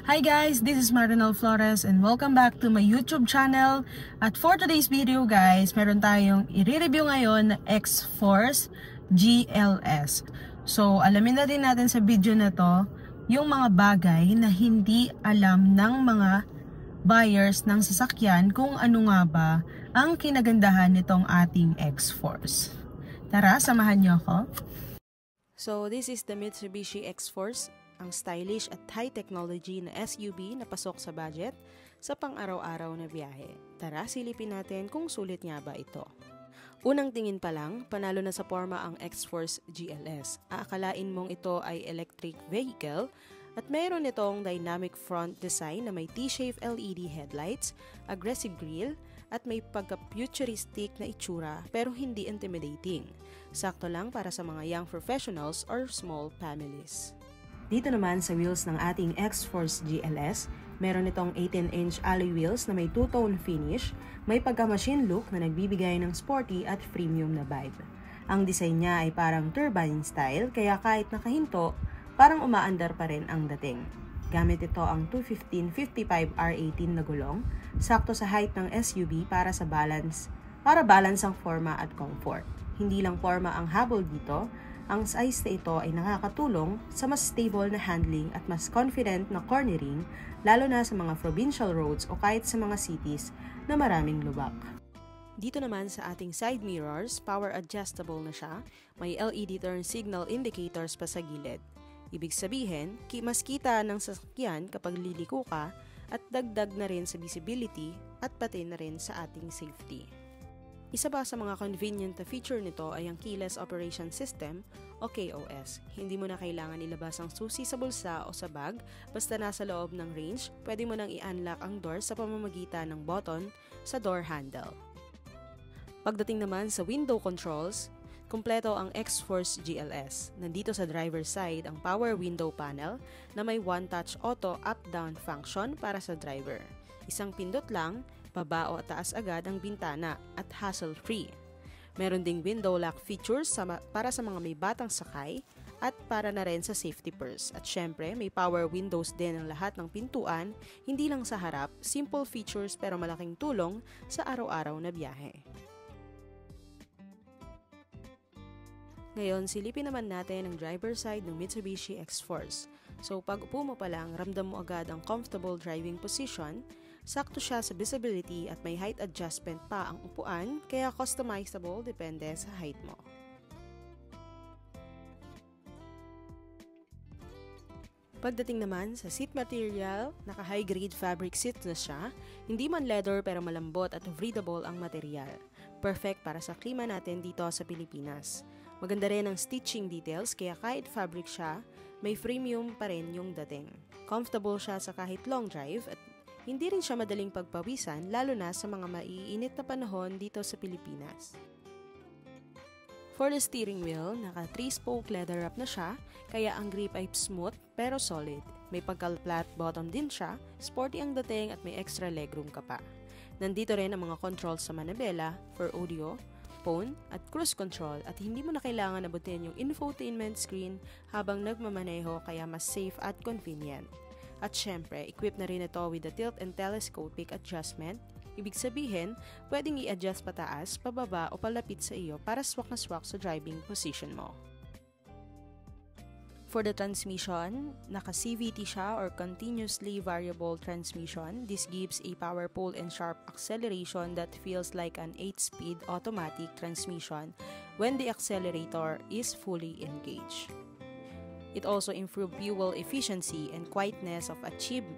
Hi guys, this is Marinel Flores and welcome back to my YouTube channel. At for today's video guys, meron tayong i-review ngayon na X-Force GLS. So alamin na din natin sa video na to yung mga bagay na hindi alam ng mga buyers ng sasakyan kung ano nga ba ang kinagandahan nitong ating X-Force. Tara, samahan niyo ako. So this is the Mitsubishi X-Force, ang stylish at high technology na SUV na pasok sa budget sa pang-araw-araw na biyahe. Tara, silipin natin kung sulit nga ba ito. Unang tingin pa lang, panalo na sa forma ang X-Force GLS. Aakalain mong ito ay electric vehicle at mayroon itong dynamic front design na may T-shaped LED headlights, aggressive grille, at may pagka-futuristic na itsura pero hindi intimidating. Sakto lang para sa mga young professionals or small families. Dito naman sa wheels ng ating X-Force GLS, meron itong 18-inch alloy wheels na may two-tone finish, may pagka-machine look na nagbibigay ng sporty at premium na vibe. Ang design niya ay parang turbine style, kaya kahit nakahinto, parang umaandar pa rin ang dating. Gamit ito ang 215/55 R18 na gulong, sakto sa height ng SUV para balance ang forma at comfort. Hindi lang forma ang habol dito, ang size na ito ay nakakatulong sa mas stable na handling at mas confident na cornering, lalo na sa mga provincial roads o kahit sa mga cities na maraming lubak. Dito naman sa ating side mirrors, power adjustable na siya, may LED turn signal indicators pa sa gilid. Ibig sabihin, mas kita ng sasakyan kapag liliko ka at dagdag na rin sa visibility at pati na rin sa ating safety. Isa pa sa mga convenient na feature nito ay ang Keyless Operation System o KOS. Hindi mo na kailangan ilabas ang susi sa bulsa o sa bag, basta nasa loob ng range, pwede mo nang i-unlock ang door sa pamamagitan ng button sa door handle. Pagdating naman sa window controls, kumpleto ang X-Force GLS. Nandito sa driver's side ang power window panel na may one-touch auto up-down function para sa driver. Isang pindot lang, baba o taas agad ang bintana at hassle-free. Meron ding window lock features para sa mga may batang sakay at para na rin sa safety purse. At syempre, may power windows din ang lahat ng pintuan, hindi lang sa harap, simple features pero malaking tulong sa araw-araw na biyahe. Ngayon, silipin naman natin ang driver's side ng Mitsubishi X-Force. So pag upo mo pa lang, ramdam mo agad ang comfortable driving position. Sakto siya sa visibility at may height adjustment pa ang upuan, kaya customizable depende sa height mo. Pagdating naman sa seat material, naka-high grade fabric seat na siya, hindi man leather pero malambot at breathable ang material. Perfect para sa klima natin dito sa Pilipinas. Maganda rin ang stitching details kaya kahit fabric siya, may premium pa rin yung dating. Comfortable siya sa kahit long drive at hindi rin siya madaling pagpawisan lalo na sa mga maiinit na panahon dito sa Pilipinas. For the steering wheel, naka 3-spoke leather wrap na siya, kaya ang grip ay smooth pero solid. May pagka-flat bottom din siya, sporty ang dating at may extra legroom ka pa. Nandito rin ang mga controls sa manabela for audio, phone at cruise control at hindi mo na kailangan abutin yung infotainment screen habang nagmamaneho kaya mas safe at convenient. At syempre, equipped na rin ito with the tilt and telescopic adjustment. Ibig sabihin, pwedeng i-adjust pataas, pababa o palapit sa iyo para swak na swak sa driving position mo. For the transmission, naka-CVT siya or continuously variable transmission. This gives a powerful and sharp acceleration that feels like an 8-speed automatic transmission when the accelerator is fully engaged. It also improved fuel efficiency and quietness of achieved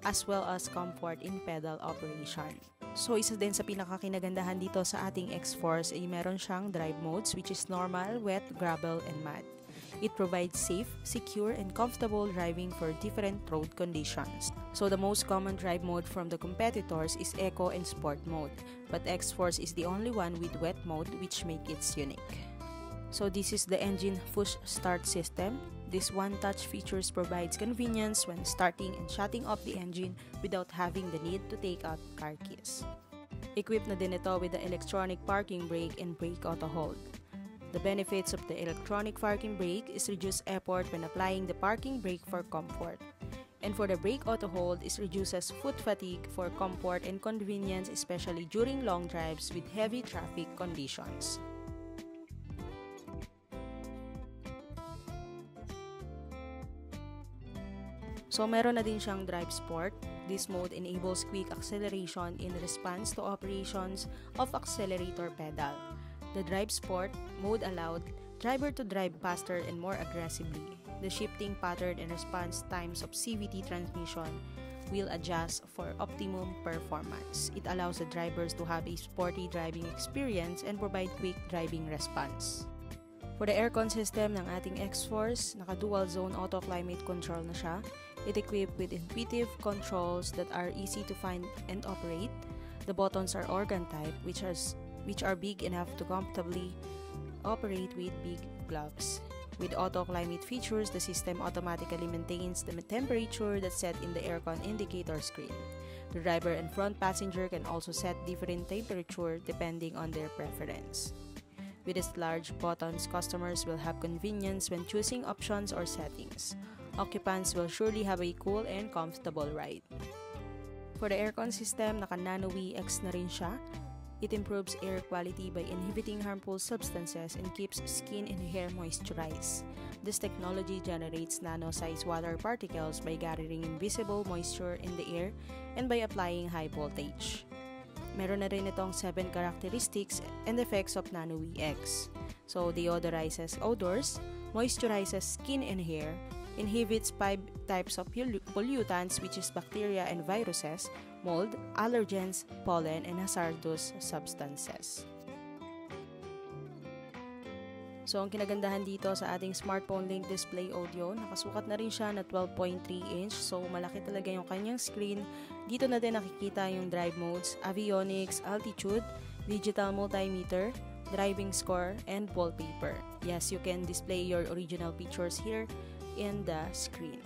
as well as comfort in pedal operation. So isa din sa pinakakinagandahan dito sa ating X-Force ay meron siyang drive modes which is normal, wet, gravel, and mud. It provides safe, secure, and comfortable driving for different road conditions. So the most common drive mode from the competitors is Eco and Sport mode, but X-Force is the only one with wet mode which makes it unique. So this is the engine push start system. This one-touch features provides convenience when starting and shutting off the engine without having the need to take out car keys. Equipped na din ito with the electronic parking brake and brake auto hold. The benefits of the electronic parking brake is reduced effort when applying the parking brake for comfort. And for the brake auto hold, it reduces foot fatigue for comfort and convenience, especially during long drives with heavy traffic conditions. So meron na din siyang drive sport. This mode enables quick acceleration in response to operations of accelerator pedal. The drive sport mode allowed driver to drive faster and more aggressively. The shifting pattern and response times of CVT transmission will adjust for optimum performance. It allows the drivers to have a sporty driving experience and provide quick driving response. For the aircon system ng ating X-Force, naka-dual zone auto climate control na siya. It equipped with intuitive controls that are easy to find and operate. The buttons are organ type, which are big enough to comfortably operate with big gloves. With auto climate features, the system automatically maintains the temperature that's set in the aircon indicator screen. The driver and front passenger can also set different temperature depending on their preference. With its large buttons, customers will have convenience when choosing options or settings. Occupants will surely have a cool and comfortable ride. For the aircon system, naka-Nano X na rin siya. It improves air quality by inhibiting harmful substances and keeps skin and hair moisturized. This technology generates nano-sized water particles by gathering invisible moisture in the air and by applying high voltage. Meron na rin itong 7 characteristics and effects of Nano X. So, deodorizes odors, moisturizes skin and hair, inhibits 5 types of pollutants, which is bacteria and viruses, mold, allergens, pollen, and hazardous substances. So, ang kinagandahan dito sa ating smartphone link display audio, nakasukat na rin siya na 12.3 inch. So, malaki talaga yung kanyang screen. Dito na din nakikita yung drive modes, avionics, altitude, digital multimeter, driving score, and wallpaper. Yes, you can display your original pictures here in the screen.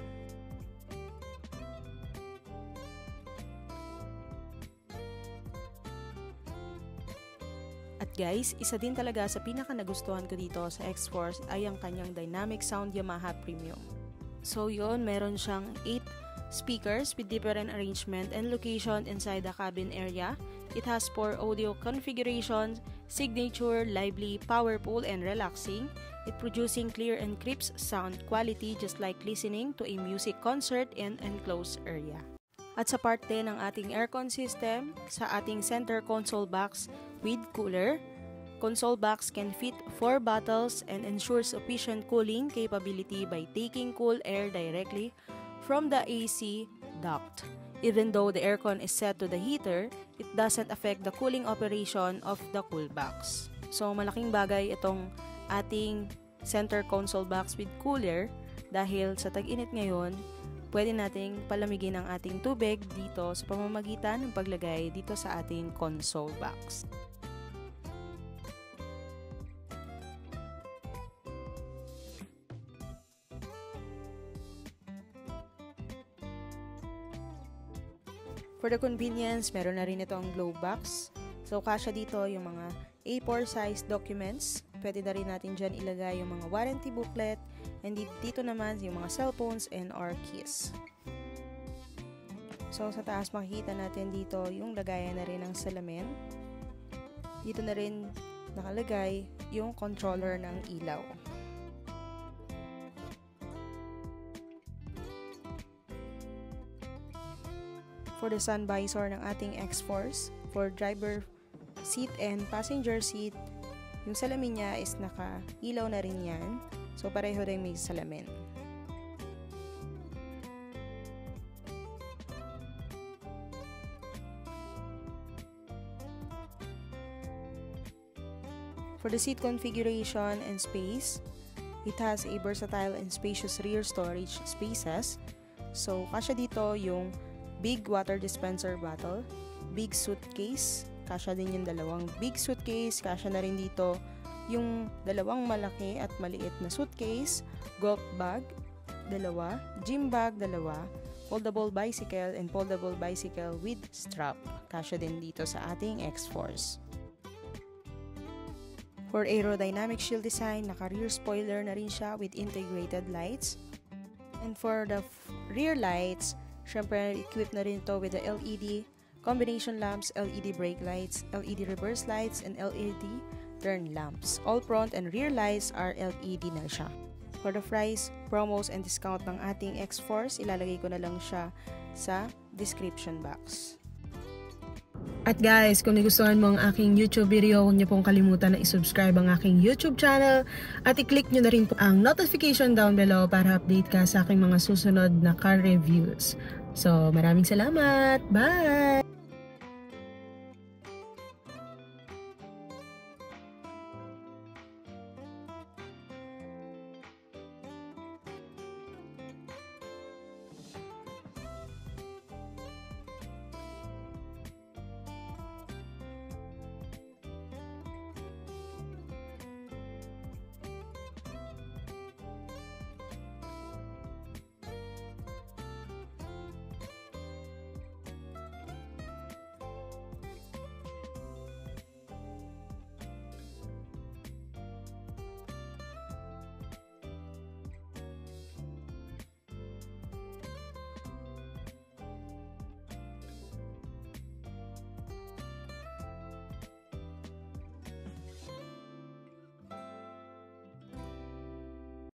At guys, isa din talaga sa pinaka nagustuhan ko dito sa X-Force ay ang kanyang dynamic sound Yamaha Premium. So yun, meron siyang 8 speakers with different arrangement and location inside the cabin area. It has 4 audio configurations, signature, lively, powerful, and relaxing. It producing clear and crisp sound quality just like listening to a music concert in enclosed area. At sa part din ng ating aircon system, sa ating center console box with cooler, console box can fit 4 bottles and ensures sufficient cooling capability by taking cool air directly from the AC duct. Even though the aircon is set to the heater, it doesn't affect the cooling operation of the cool box. So malaking bagay itong ating center console box with cooler dahil sa tag-init ngayon, pwede nating palamigin ang ating tubig dito sa pamamagitan ng paglagay dito sa ating console box. For the convenience, meron na rin itong globe box. So, kasya dito yung mga A4 size documents. Pwede na rin natin dyan ilagay yung mga warranty booklet. And dito naman yung mga cellphones and our keys. So, sa taas makikita natin dito yung lagayan na rin ng salamin. Dito na rin nakalagay yung controller ng ilaw. For the sun visor ng ating X-Force, for driver seat and passenger seat, yung salamin niya is naka-ilaw na rin yan. So, pareho rin may salamin. For the seat configuration and space, it has a versatile and spacious rear storage spaces. So, kasya dito yung big water dispenser bottle, big suitcase, kasya din yung dalawang big suitcase, kasya na rin dito yung dalawang malaki at maliit na suitcase, golf bag, dalawa, gym bag, dalawa, foldable bicycle, and foldable bicycle with strap. Kasya din dito sa ating X-Force. For aerodynamic shield design, naka-rear spoiler na rin siya with integrated lights. And for the rear lights, syempre equipped na rin to with the LED combination lamps, LED brake lights, LED reverse lights, and LED turn lamps. All front and rear lights are LED na siya. For the price, promos, and discount ng ating X-Force, ilalagay ko na lang siya sa description box. At guys, kung nagustuhan mo ang aking YouTube video, huwag niyo pong kalimutan na i-subscribe ang aking YouTube channel at i-click niyo na rin po ang notification down below para update ka sa aking mga susunod na car reviews. So, maraming salamat! Bye!